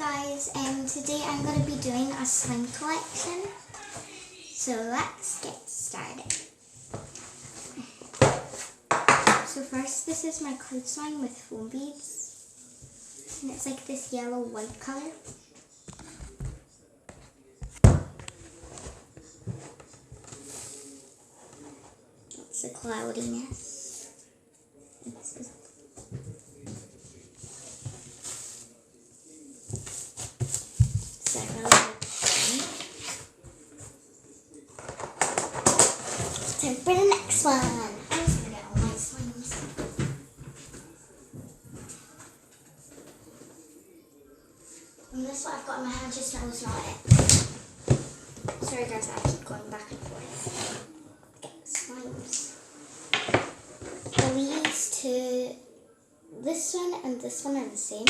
guys, and today I'm going to be doing a slime collection. So let's get started. So first, this is my cloud slime with foam beads, and it's like this yellow-white color. It's the cloudiness. Time for the next one. I'm just gonna get all my slimes. And this what I've got in my hand just now is not it. Sorry guys, I keep going back and forth. Get the slimes. These two, this one and this one are the same.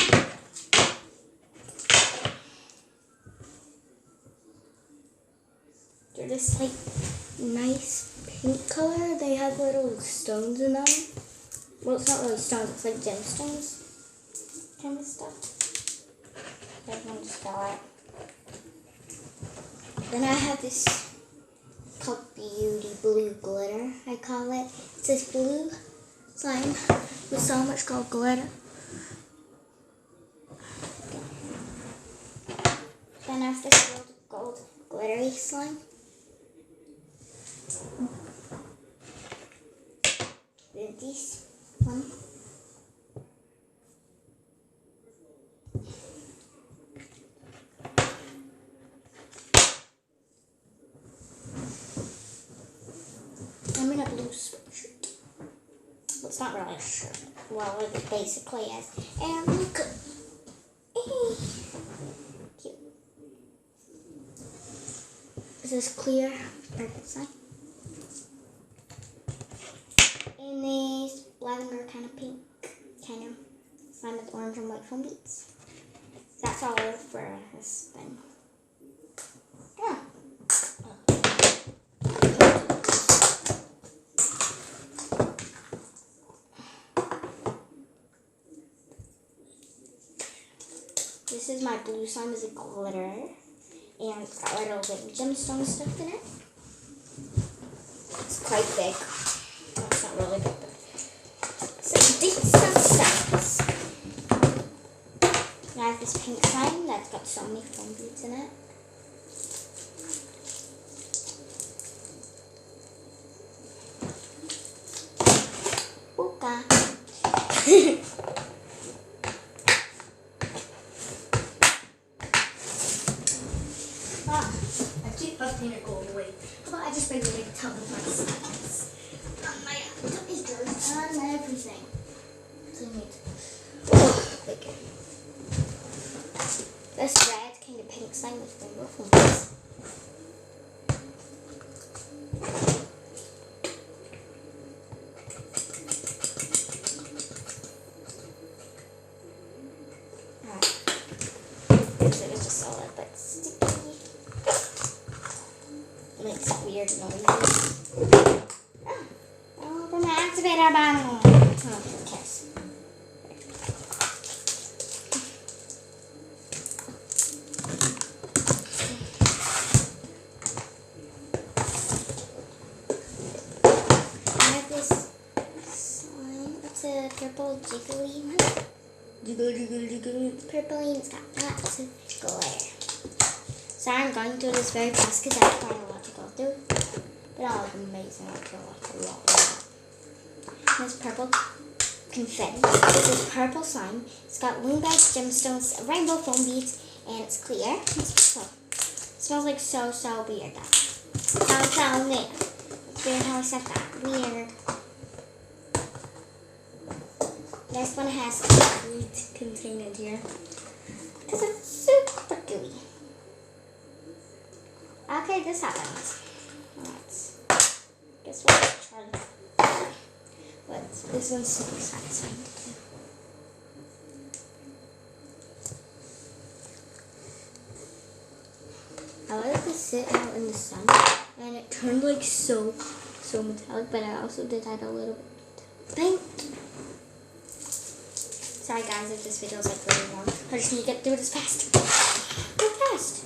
They're just like nice pink color. They have little stones in them. Well, it's not really stones, it's like gemstones kind of stuff. Everyone just got it. Then I have this called Beauty Blue Glitter, I call it. It's this blue slime with so much gold glitter. Then I have this gold glittery slime. This one. I'm in a blue sweatshirt. Well, it's not really a shirt. Well, it basically is. And look. Cute. This is clear purple slime. And these lavender kind of pink, kind of slime with orange and white foam beads. That's all for this thing. Yeah. This is my blue slime as a glitter, and it's got little gemstone stuff in it. It's quite big. It's not really big, but it's a decent size. And I have this pink slime that's got so many foam beads in it. Booka. I keep busting it go away. How about I just make a big tub of my slimes? On my tummy's dirt, on everything. So neat. Big. This red kind of pink slime with rainbow foam beads. It's just all that but sticky. Makes weird noises. Open my activator button. Oh, who cares? I have this slime. It's a purple jiggly one. It's purple and it's got lots of glitter. So I'm going through this very fast because I have quite a lot to go through. But I look amazing. I feel like a lot. This purple confetti. This is purple slime. It's got moonbags, gemstones, rainbow foam beads, and it's clear. It smells like so weird. So weird. It's weird how I said that. Weird. This one has a glue contained here because it's super gooey. Okay, this happens. Let's guess what? This one's super satisfying to do. I let this sit out in the sun, and it turned like so metallic. But I also did add a little bit of paint. So sorry guys if this video is like really long. I just need to get through this fast. Go fast.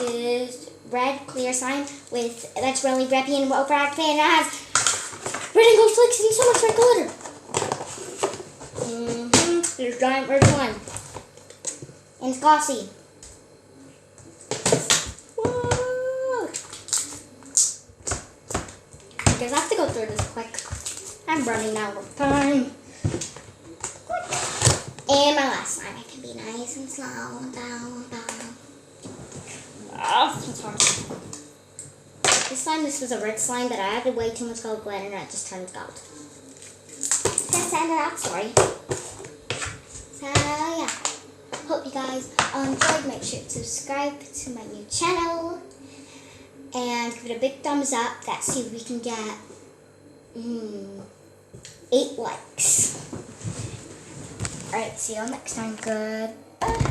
Is red clear slime with that's really drippy and overactive and it has red and gold flakes and so much red glitter. There's giant red slime. And it's glossy. Whoa. Because I have to go through this quick. I'm running out of time. And my last slime, it can be nice and slow. Down. Oh, it's hard. This was a red slime, but I added way too much gold glitter and it just turned gold. That's the end of that story. So, yeah. Hope you guys enjoyed. Make sure to subscribe to my new channel. And give it a big thumbs up. Let's see if we can get 8 likes. Alright, see you all next time. Goodbye.